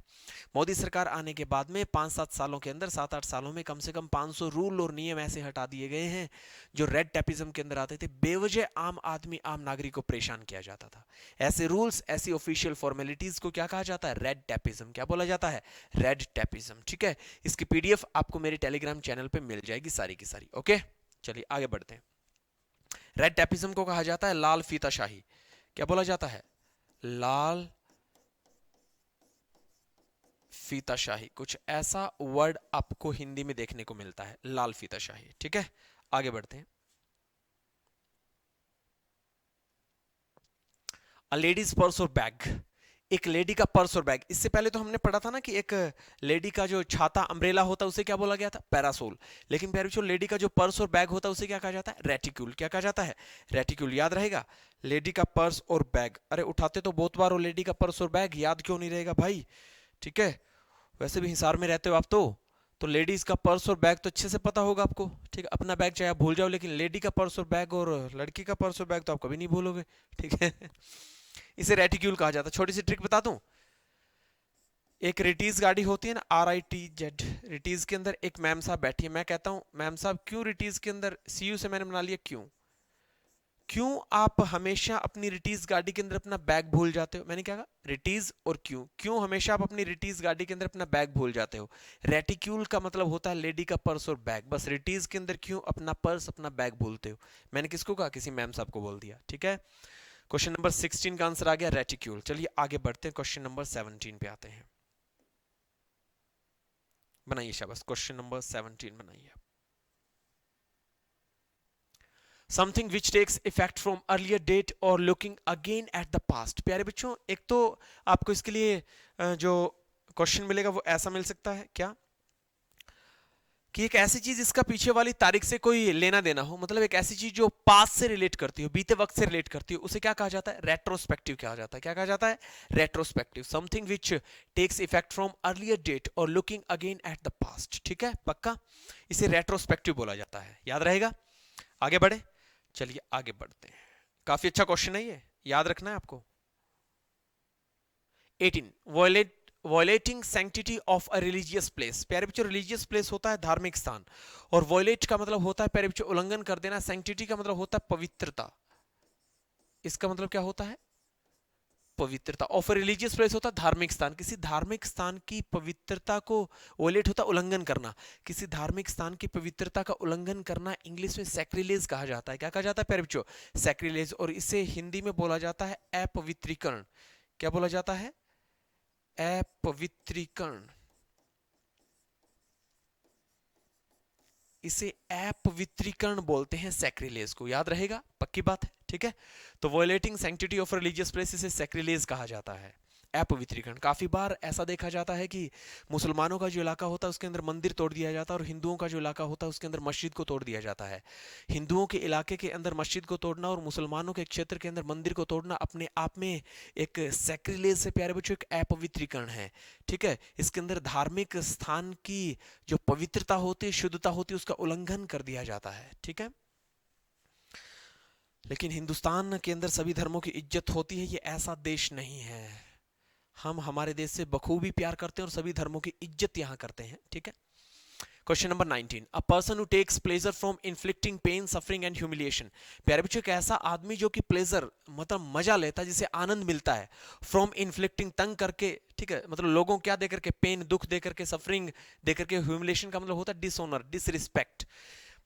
मोदी सरकार आने के बाद में 5-7 सालों के अंदर, 7-8 सालों में कम से कम 500 रूल और नियम ऐसे हटा दिए गए हैं जो रेड टैपिज्म के अंदर आते थे। बेवजह आम आदमी, आम नागरिक को परेशान किया जाता था। ऐसे रूल्स, ऐसी ऑफिशियल फॉर्मेलिटीज को क्या कहा जाता है? Red tapism. क्या बोला जाता है? Red tapism. ठीक है, इसकी पीडीएफ आपको मेरे टेलीग्राम चैनल पे मिल जाएगी सारी की सारी। ओके, चलिए आगे बढ़ते हैं। रेड टैपिज्म को कहा जाता है लाल फीताशाही। क्या बोला जाता है? लाल फीताशाही। कुछ ऐसा वर्ड आपको हिंदी में देखने को मिलता है, लाल फीताशाही। ठीक है, आगे बढ़ते हैं। अ लेडीज पर्स और बैग। एक लेडी का पर्स और बैग। इससे पहले तो हमने पढ़ा था ना कि एक लेडी का जो छाता, अम्ब्रेला होता है, उसे क्या बोला गया था? पैरासोल। लेकिन प्यारे बच्चों, लेडी का जो पर्स और बैग होता है उसे क्या कहा जाता है? रेटिक्यूल। क्या कहा जाता है? रेटिक्यूल। याद रहेगा, लेडी का पर्स और बैग। अरे उठाते तो बहुत बार हो लेडी का पर्स और बैग, याद क्यों नहीं रहेगा भाई? ठीक है, वैसे भी हिसार में रहते हो आप तो लेडीज का पर्स और बैग तो अच्छे से पता होगा आपको। ठीक है, अपना बैग चाहे आप भूल जाओ, लेकिन लेडी का पर्स और बैग और लड़की का पर्स और बैग तो आप कभी नहीं भूलोगे। ठीक है, इसे रेटिक्यूल कहा जाता है। छोटी सी ट्रिक बता दूं, एक रिटीज गाड़ी होती है ना, RITZ, रिटीज के अंदर एक मैम साहब बैठी है। मैं कहता हूं मैम साहब, क्यों रिटीज के अंदर CU से मैंने बना लिया, क्यों? क्यों आप हमेशा अपनी रिटीज गाड़ी के अंदर अपना बैग भूल जाते हो? मैंने क्या कहा? रिटीज और क्यों। क्यों हमेशा आप अपनी रिटीज गाड़ी के अंदर अपना बैग भूल जाते हो? रेटिक्यूल का मतलब होता है लेडी का पर्स और बैग। बस रिटीज के अंदर क्यों अपना पर्स, अपना बैग भूलते हो? मैंने किसको कहा? किसी मैम साहब को बोल दिया। ठीक है, क्वेश्चन नंबर 16 का आंसर आ गया रेटिक्यूल। चलिए आगे बढ़ते हैं, क्वेश्चन नंबर 17 पे आते हैं। बनाइए शाबाश, क्वेश्चन नंबर 17 बनाइए। Something which takes effect from earlier date और looking again at the past. प्यारे बच्चों, एक तो आपको इसके लिए जो क्वेश्चन मिलेगा वो ऐसा मिल सकता है क्या, कि एक ऐसी चीज इसका पीछे वाली तारीख से कोई लेना देना हो, मतलब एक ऐसी चीज जो पास्ट से रिलेट करती हो, बीते वक्त से रिलेट करती हो, उसे क्या कहा जाता है? रेट्रोस्पेक्टिव कहा जाता है। क्या कहा जाता है? Retrospective. Something which takes effect from earlier date और looking again at the past. ठीक है, पक्का, इसे रेट्रोस्पेक्टिव बोला जाता है। याद रहेगा? आगे बढ़े, चलिए आगे बढ़ते हैं। काफी अच्छा क्वेश्चन है ये, याद रखना है आपको। 18, violating sanctity of a religious place. प्यारे बच्चों, रिलीजियस प्लेस होता है धार्मिक स्थान, और वॉयलेट का मतलब होता है प्यारे बच्चों उल्लंघन कर देना। सैंक्टिटी का मतलब होता है पवित्रता। इसका मतलब क्या होता है? पवित्रता। ऑफ अ रिलीजियस प्लेस होता है धार्मिक स्थान, किसी धार्मिक स्थान की पवित्रता को वॉयलेट होता है उल्लंघन करना। किसी धार्मिक स्थान की पवित्रता का उल्लंघन करना इंग्लिश में सैक्रिलेज कहा जाता है। क्या कहा जाता है प्यारे बच्चों? सैक्रिलेज। और इसे हिंदी में बोला जाता है अपवित्रीकरण। क्या बोला जाता है? अपवित्रीकरण। इसे अपवित्रीकरण बोलते हैं, सैक्रिलेज को। याद रहेगा, पक्की बात है। ठीक है, तो violating sanctity of religious place, इसे सैक्रिलेज कहा जाता है, अपवित्रीकरण। काफी बार ऐसा देखा जाता है कि मुसलमानों का जो इलाका होता है उसके अंदर मंदिर तोड़ दिया जाता है, और हिंदुओं का जो इलाका होता है उसके अंदर मस्जिद को तोड़ दिया जाता है। हिंदुओं के इलाके के अंदर मस्जिद को तोड़ना और मुसलमानों के क्षेत्र के अंदर मंदिर को तोड़ना अपने आप में एक सैक्रिलेज से प्यारे बच्चों एक अपवित्रीकरण है। ठीक है, इसके अंदर धार्मिक स्थान की जो पवित्रता होती है, शुद्धता होती है, उसका उल्लंघन कर दिया जाता है। ठीक है, लेकिन हिंदुस्तान के अंदर सभी धर्मों की इज्जत होती है, ये ऐसा देश नहीं है। हम हमारे देश से बखूबी प्यार करते हैं और सभी धर्मों की इज्जत यहां करते हैं। ठीक है, question number 19, a person who takes pleasure from inflicting pain, suffering and humiliation. प्यारे बच्चों, एक ऐसा आदमी जो कि प्लेजर मतलब मजा लेता है, जिसे आनंद मिलता है, फ्रॉम इन्फ्लिक्टिंग तंग करके, ठीक है, मतलब लोगों क्या देकर के? पेन, दुख देकर के, सफरिंग देकर के, ह्यूमिलिएशन का मतलब होता है डिसऑनर, डिसरिस्पेक्ट।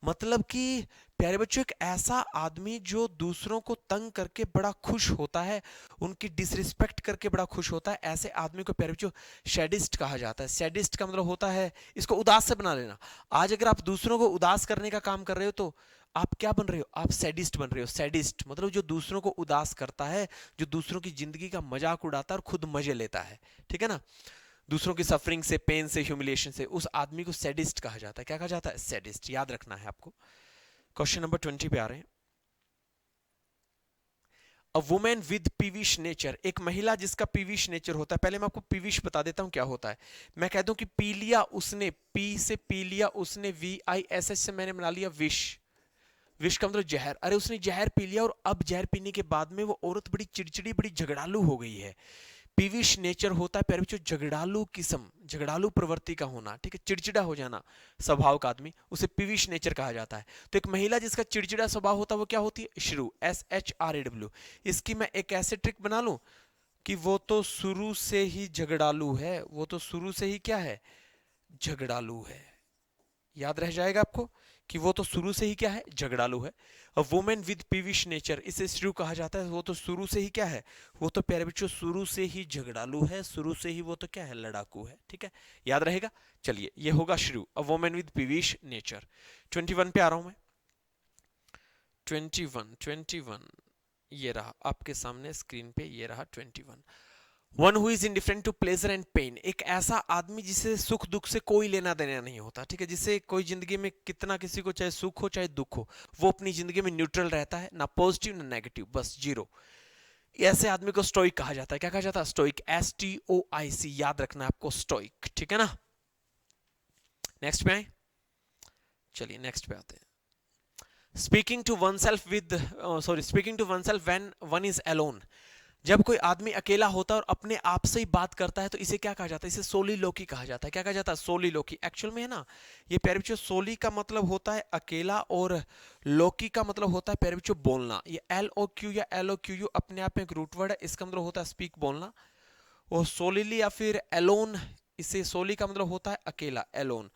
मतलब कि प्यारे बच्चों, एक ऐसा आदमी जो दूसरों को तंग करके बड़ा खुश होता है, उनकी डिसरिस्पेक्ट करके बड़ा खुश होता है, ऐसे आदमी को प्यारे बच्चों सैडिस्ट कहा जाता है। सैडिस्ट का मतलब होता है इसको उदास से बना लेना। आज अगर आप दूसरों को उदास करने का काम कर रहे हो तो आप क्या बन रहे हो, आप सैडिस्ट बन रहे हो। सैडिस्ट मतलब जो दूसरों को उदास करता है, जो दूसरों की जिंदगी का मजाक उड़ाता है और खुद मजे लेता है, ठीक है ना, दूसरों की सफरिंग से, पेन से, ह्यूमिलिएशन से, उस आदमी को सैडिस्ट कहा जाता है। क्या कहा जाता है? सैडिस्ट। याद रखना है आपको। क्वेश्चन नंबर 20 पे आ रहे हैं। अ वुमेन विद पीविश नेचर, एक महिला जिसका पीविश नेचर होता है। पहले मैं आपको पीविश बता देता हूं क्या होता है। मैं कह दूं कि पी लिया उसने, पी से पी लिया उसने, VISH से मैंने बना लिया विश। विश का मतलब जहर। अरे उसने जहर पी लिया और अब जहर पीने के बाद में वो औरत बड़ी चिड़चिड़ी, बड़ी झगड़ालू हो गई है। पीविश नेचर होता है प्यारे बच्चों झगड़ालू किस्म, झगड़ालू प्रवृत्ति का होना, ठीक है, चिड़चिड़ा हो जाना स्वभाव का आदमी, उसे पीविश नेचर कहा जाता है। तो एक महिला जिसका चिड़चिड़ा स्वभाव होता है वो क्या होती है? श्रू, SHRAW। इसकी मैं एक ऐसे ट्रिक बना लूं कि वो तो शुरू से ही झगड़ालू है, वो तो शुरू से ही क्या है? झगड़ालू है। याद रह जाएगा आपको कि वो तो शुरू से ही क्या है? झगड़ालू है। अ वुमेन विद पीविश नेचर, इसे श्रू कहा जाता है। वो तो शुरू से ही क्या है? वो तो प्यारे बच्चों शुरू से ही झगड़ालू है, शुरू से ही वो तो क्या है? लड़ाकू है, ठीक है, याद रहेगा। चलिए ये होगा श्रू, अ वुमेन विद पीविश नेचर। 21 पे आ रहा हूं मैं। 21 ये रहा आपके सामने स्क्रीन पे, ये रहा 21। One who is indifferent to pleasure and pain, एक ऐसा आदमी जिसे सुख दुख से कोई लेना देना नहीं होता, ठीक है, जिसे कोई जिंदगी में कितना किसी को चाहे सुख हो चाहे दुख हो, वो अपनी जिंदगी में न्यूट्रल रहता है, ना पॉजिटिव ना नेगेटिव, बस जीरो। ऐसे आदमी को स्टोइक कहा जाता है। क्या कहा जाता है? स्टोइक, STOIC, याद रखना है आपको, स्टोइक, ठीक है ना। नेक्स्ट पे आए, चलिए नेक्स्ट पे आते हैं। Speaking to oneself with, sorry, speaking to oneself when one is alone, जब कोई आदमी अकेला होता है और अपने आप से ही बात करता है तो इसे क्या कहा जाता है? इसे सोलिलोकी कहा जाता है। क्या कहा जाता है? सोलिलोकी। एक्चुअल में है ना, ये प्यारे बच्चों सोली का मतलब होता है अकेला और लोकी का मतलब होता है प्यारे बच्चों बोलना। ये LOQ या LOQU अपने आप में एक रूट वर्ड है, इसका मतलब होता है स्पीक, बोलना। और सोलिली या फिर एलोन, इसे सोली का मतलब होता है अकेला, एलोन,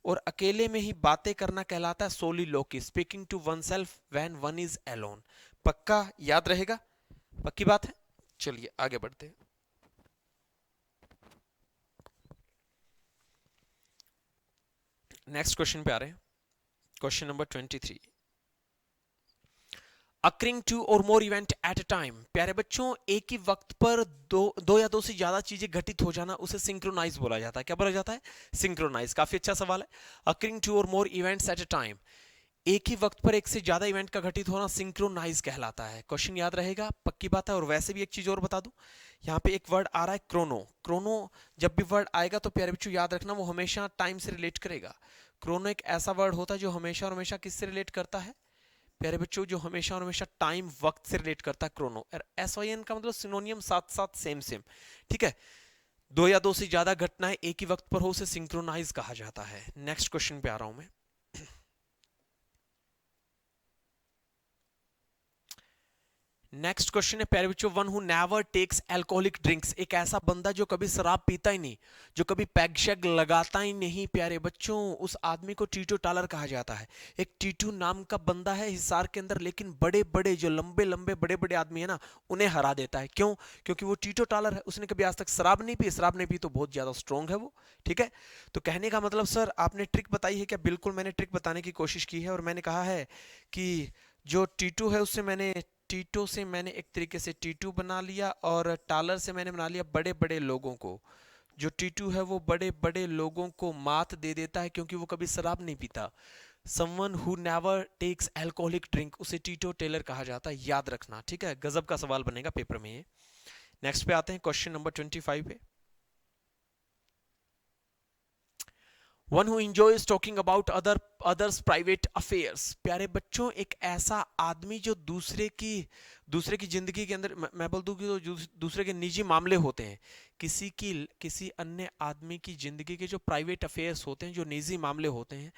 और अकेले में ही बातें करना कहलाता है soliloquy, speaking to oneself when one is alone. पक्का याद रहेगा? पक्की बात है। चलिए आगे बढ़ते हैं। नेक्स्ट क्वेश्चन पे आ रहे हैं। Question number 23। अक्रिंग टू और मोर इवेंट एट अ टाइम, प्यारे बच्चों एक ही वक्त पर दो या दो से ज्यादा चीजें घटित हो जाना उसे सिंक्रोनाइज बोला जाता है। क्या बोला जाता है? सिंक्रोनाइज। काफी अच्छा सवाल है। अक्रिंग टू और मोर इवेंट्स एट अ टाइम, एक ही वक्त पर एक से ज्यादा इवेंट का घटित होना सिंक्रोनाइज कहलाता है। क्वेश्चन याद रहेगा, पक्की बात है। और वैसे भी एक चीज और बता दूं, यहाँ पे एक वर्ड आ रहा है क्रोनो। क्रोनो जब भी वर्ड आएगा तो प्यारे बच्चों याद रखना वो हमेशा टाइम से रिलेट करेगा। क्रोनो एक ऐसा वर्ड होता है जो हमेशा और हमेशा किससे रिलेट करता है प्यारे बच्चों? जो हमेशा और हमेशा टाइम, वक्त से रिलेट करता है, क्रोनो। और SYN का मतलब सिनोनियम, साथ साथ, सेम सेम, ठीक है। दो या दो से ज्यादा घटनाएं एक ही वक्त पर हो उसे सिंक्रोनाइज कहा जाता है। नेक्स्ट क्वेश्चन पे आ रहा हूं मैं। नेक्स्ट क्वेश्चन है प्यारे बच्चों, one who never takes alcoholic drinks, एक ऐसा बंदा जो कभी शराब पीता ही नहीं, जो कभी पैग शैग लगाता ही नहीं प्यारे बच्चों, उस आदमी को टीटो टालर कहा जाता है। एक टीटू नाम का बंदा है हिसार के अंदर, लेकिन बड़े बड़े जो लंबे लंबे बड़े बड़े आदमी है ना, उन्हें हरा देता है। क्यों? क्योंकि वो टीटो टालर है, उसने कभी आज तक शराब नहीं पी। शराब नहीं पी तो बहुत ज्यादा स्ट्रॉन्ग है वो, ठीक है। तो कहने का मतलब सर आपने ट्रिक बताई है क्या? बिल्कुल मैंने ट्रिक बताने की कोशिश की है, और मैंने कहा है कि जो टीटू है उससे मैंने, टीटो से मैंने एक तरीके से टीटू बना लिया, और टालर से मैंने बना लिया बड़े बड़े लोगों को। जो टीटू है वो बड़े बड़े लोगों को मात दे देता है क्योंकि वो कभी शराब नहीं पीता। Someone who never takes alcoholic drink, उसे टीटो टेलर कहा जाता है, याद रखना, ठीक है। गजब का सवाल बनेगा पेपर में ये। नेक्स्ट पे आते हैं, क्वेश्चन नंबर 25 पे। One who enjoys talking about others private affairs, प्यारे बच्चों एक ऐसा आदमी जो दूसरे की जिंदगी के अंदर, मैं बोल दूं कि जो दूसरे के निजी मामले होते हैं, किसी अन्य आदमी की जिंदगी के जो प्राइवेट अफेयर्स होते हैं, जो निजी मामले होते हैं,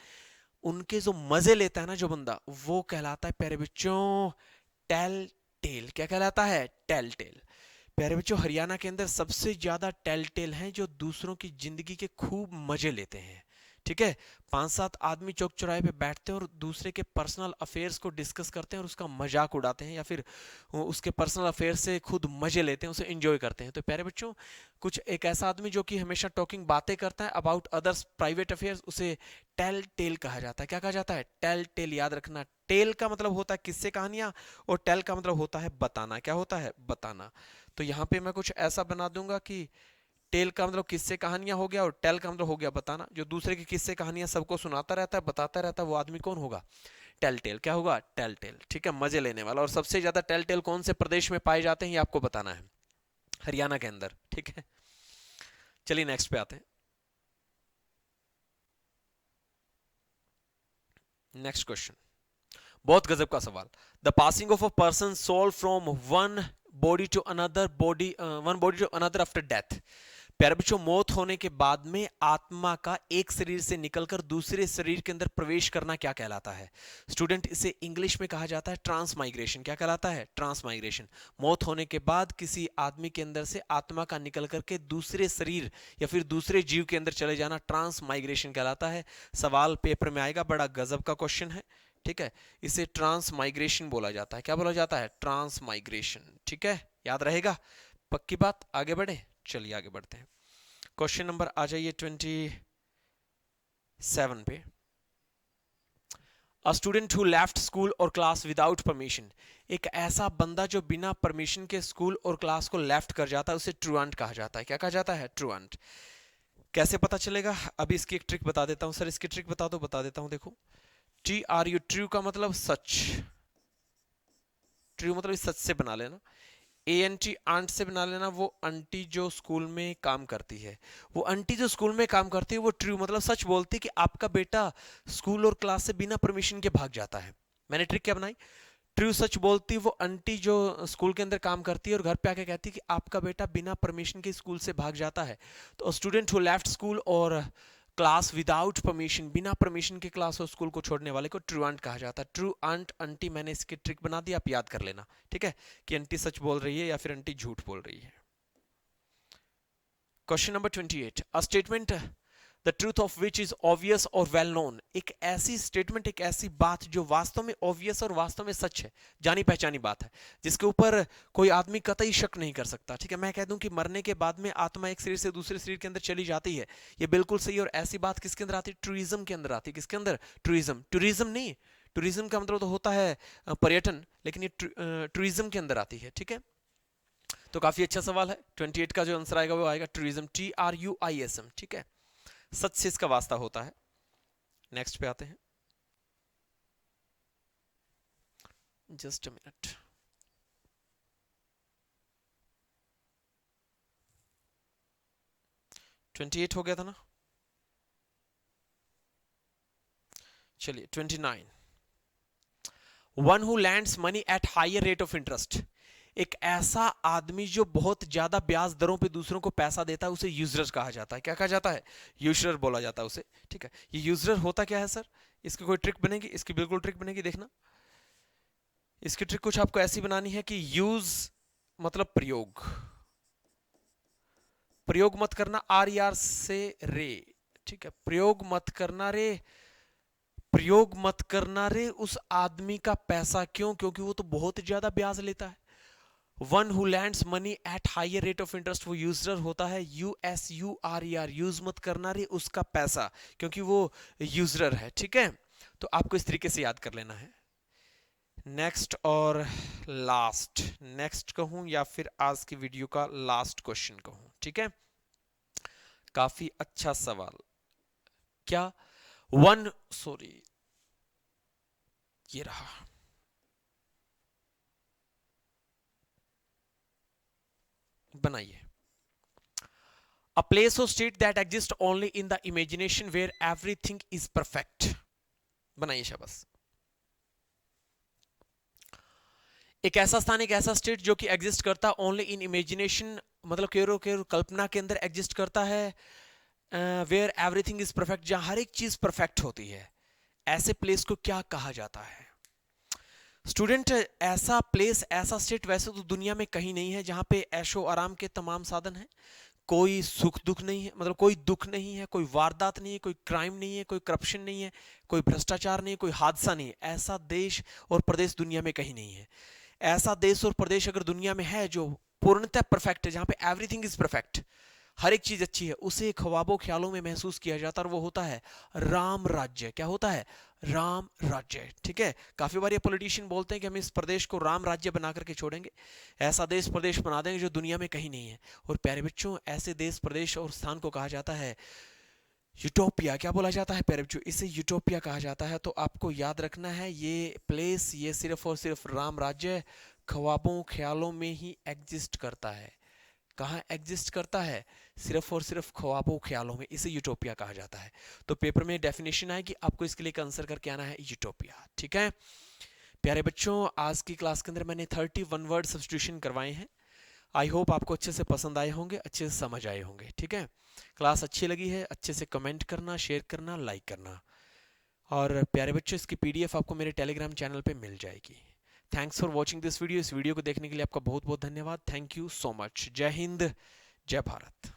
उनके जो मजे लेता है ना जो बंदा, वो कहलाता है प्यारे बच्चों टेल टेल। क्या कहलाता है? Tell tale. प्यारे बच्चों हरियाणा के अंदर सबसे ज्यादा टेल टेल हैं जो दूसरों की जिंदगी के खूब मजे लेते हैं, ठीक है, 5-7 आदमी चौक चौराहे पे बैठते हैं और दूसरे के पर्सनल अफेयर्स को डिस्कस करते हैं और उसका मजाक उड़ाते हैं या फिर उसके पर्सनल अफेयर्स से खुद मजे लेते हैं, उसे एंजॉय करते हैं। तो प्यारे बच्चों, कुछ एक ऐसा आदमी जो कि हमेशा टॉकिंग बातें करता है अबाउट अदर्स प्राइवेट अफेयर्स, उसे टेल टेल कहा जाता है। क्या कहा जाता है? Tell tale. याद रखना, टेल का मतलब होता है किस्से कहानियां और टेल का मतलब होता है बताना। क्या होता है? बताना। तो यहाँ पे मैं कुछ ऐसा बना दूंगा कि टेल का मतलब किस्से कहानियां हो गया और टेल का मतलब हो गया बताना। जो दूसरे की किस्से कहानियां सबको सुनाता रहता है, बताता रहता है, वो आदमी कौन होगा? Tell tale. क्या होगा? Tell tale. ठीक है, मजे लेने वाला। और सबसे ज्यादा टेल टेल कौन से प्रदेश में पाए जाते हैं ये आपको बताना है। हरियाणा के अंदर। ठीक है, चलिए नेक्स्ट पे आते हैं। नेक्स्ट क्वेश्चन, बहुत गजब का सवाल। The passing of a person soul from one body to another body, one body to another after death. प्यारे बच्चों, मौत होने के बाद में आत्मा का एक शरीर से निकलकर दूसरे शरीर के अंदर प्रवेश करना क्या कहलाता है? स्टूडेंट, इसे इंग्लिश में कहा जाता है ट्रांसमाइग्रेशन। क्या कहलाता है? ट्रांसमाइग्रेशन। मौत होने के बाद किसी आदमी के अंदर से आत्मा का निकल करके दूसरे शरीर या फिर दूसरे जीव के अंदर चले जाना ट्रांसमाइग्रेशन कहलाता है। सवाल पेपर में आएगा, बड़ा गजब का क्वेश्चन है। ठीक है, इसे ट्रांसमाइग्रेशन बोला जाता है। क्या बोला जाता है? ट्रांसमाइग्रेशन। ठीक है, याद रहेगा। पक्की बात। आगे बढ़े, चलिए आगे बढ़ते हैं। क्वेश्चन नंबर आ जाइए 27 पे। A student who left school और क्लास विदाउट परमिशन। एक ऐसा बंदा जो बिना परमिशन के स्कूल और क्लास को लेफ्ट कर जाता है, उसे ट्रूअंट कहा जाता है। क्या कहा जाता है? ट्रूअंट। कैसे पता चलेगा? अभी इसकी एक ट्रिक बता देता हूं। सर इसकी ट्रिक बता दो। बता देता हूं, देखो। TRU, ट्रू का मतलब सच। ट्रू मतलब सच से बना लेना। ANT, आंट से बना लेना। वो आंटी जो स्कूल में काम करती है, वो आंटी जो स्कूल में काम करती है वो ट्रू मतलब सच बोलती है कि आपका बेटा स्कूल और क्लास से बिना परमिशन के भाग जाता है। मैंने ट्रिक क्या बनाई? ट्रू सच बोलती है वो आंटी जो स्कूल के अंदर काम करती है और घर पे आके कहती है कि आपका बेटा बिना परमिशन के स्कूल से भाग जाता है। तो स्टूडेंट हु लेफ्ट स्कूल और क्लास विदाउट परमिशन, बिना परमिशन के क्लास और स्कूल को छोड़ने वाले को ट्रूअंट कहा जाता है। ट्रू अंट, आंटी, मैंने इसकी ट्रिक बना दी, आप याद कर लेना। ठीक है, कि आंटी सच बोल रही है या फिर आंटी झूठ बोल रही है। Question number 28, a statement the truth of which is obvious और वेल नोन। एक ऐसी स्टेटमेंट, एक ऐसी बात जो वास्तव में ऑब्वियस और वास्तव में सच है, जानी पहचानी बात है, जिसके ऊपर कोई आदमी कतई शक नहीं कर सकता। ठीक है, मैं कह दूं कि मरने के बाद में आत्मा एक शरीर से दूसरे शरीर के अंदर चली जाती है, ये बिल्कुल सही। और ऐसी बात किसके अंदर आती है? टूरिज्म के अंदर आती है। किसके अंदर? टूरिज्म। टूरिज्म नहीं, टूरिज्म का मतलब तो होता है पर्यटन, लेकिन ये टूरिज्म के अंदर आती है। ठीक है, तो काफी अच्छा सवाल है। 28 का जो आंसर आएगा वो आएगा टूरिज्म, TRUISM। ठीक है, सच से इसका वास्ता होता है। नेक्स्ट पे आते हैं, just a minute. Twenty eight हो गया था ना, चलिए 29, one who lends money at higher rate of interest. एक ऐसा आदमी जो बहुत ज्यादा ब्याज दरों पे दूसरों को पैसा देता है, उसे यूजर कहा जाता है। क्या कहा जाता है? यूजर बोला जाता है उसे। ठीक है, ये यूजर होता क्या है सर? इसकी कोई ट्रिक बनेगी? इसकी बिल्कुल ट्रिक बनेगी, देखना। इसकी ट्रिक कुछ आपको ऐसी बनानी है कि यूज मतलब प्रयोग, प्रयोग मत करना आर यार से रे। ठीक है, प्रयोग मत करना रे, प्रयोग मत करना रे उस आदमी का पैसा। क्यों? क्योंकि वो तो बहुत ज्यादा ब्याज लेता है। One who lends money at higher rate of interest, वो यूजर होता है। USURER, यूज मत करना रे उसका पैसा, क्योंकि वो यूजर है। ठीक है, तो आपको इस तरीके से याद कर लेना है। नेक्स्ट और लास्ट, नेक्स्ट कहूं या फिर आज की वीडियो का लास्ट क्वेश्चन कहूं? ठीक है, काफी अच्छा सवाल। क्या वन, सॉरी ये रहा, बनाइए। A place or state that exists only in the imagination where everything is perfect। बनाइए, शाबाश। एक ऐसा स्थान, एक ऐसा स्टेट जो कि एग्जिस्ट करता ओनली इन इमेजिनेशन, मतलब केवल कल्पना के अंदर एग्जिस्ट करता है। वेयर एवरीथिंग इज परफेक्ट, जहां हर एक चीज परफेक्ट होती है। ऐसे प्लेस को क्या कहा जाता है? स्टूडेंट, ऐसा प्लेस, ऐसा स्टेट वैसे तो दुनिया में कहीं नहीं है जहां पे ऐशो आराम के तमाम साधन हैं। कोई सुख दुख नहीं है, मतलब कोई दुख नहीं है, कोई वारदात नहीं है, कोई क्राइम नहीं है, कोई करप्शन नहीं है, कोई भ्रष्टाचार नहीं है, कोई हादसा नहीं है। ऐसा देश और प्रदेश दुनिया में कहीं नहीं है। ऐसा देश और प्रदेश अगर दुनिया में है जो पूर्णतः परफेक्ट है, जहां पे एवरीथिंग इज परफेक्ट, हर एक चीज अच्छी है, उसे ख्वाबों ख्यालों में महसूस किया जाता है, और वो होता है राम राज्य। क्या होता है? राम राज्य। ठीक है, काफी बार ये पॉलिटिशियन बोलते हैं कि हम इस प्रदेश को राम राज्य बना करके छोड़ेंगे, ऐसा देश प्रदेश बना देंगे जो दुनिया में कहीं नहीं है। और प्यारे बच्चों, ऐसे देश प्रदेश और स्थान को कहा जाता है यूटोपिया। क्या बोला जाता है प्यारे बच्चों? इसे यूटोपिया कहा जाता है। तो आपको याद रखना है, ये प्लेस, ये सिर्फ और सिर्फ राम राज्य ख्वाबों ख्यालों में ही एग्जिस्ट करता है। कहाँ एग्जिस्ट करता है? सिर्फ और सिर्फ ख्वाबों ख्यालों में। इसे यूटोपिया कहा जाता है। तो पेपर में डेफिनेशन आएगी, आपको इसके लिए आंसर करके आना है यूटोपिया। ठीक है प्यारे बच्चों, आज की क्लास के अंदर मैंने 31 वर्ड सब्स्टिट्यूशन करवाए हैं। आई होप आपको अच्छे से पसंद आए होंगे, अच्छे से समझ आए होंगे। ठीक है, क्लास अच्छी लगी है, अच्छे से कमेंट करना, शेयर करना, लाइक करना। और प्यारे बच्चों, इसकी पीडीएफ आपको मेरे टेलीग्राम चैनल पे मिल जाएगी। Thanks for watching this video. इस वीडियो को देखने के लिए आपका बहुत बहुत धन्यवाद। Thank you so much. जय हिंद, जय भारत।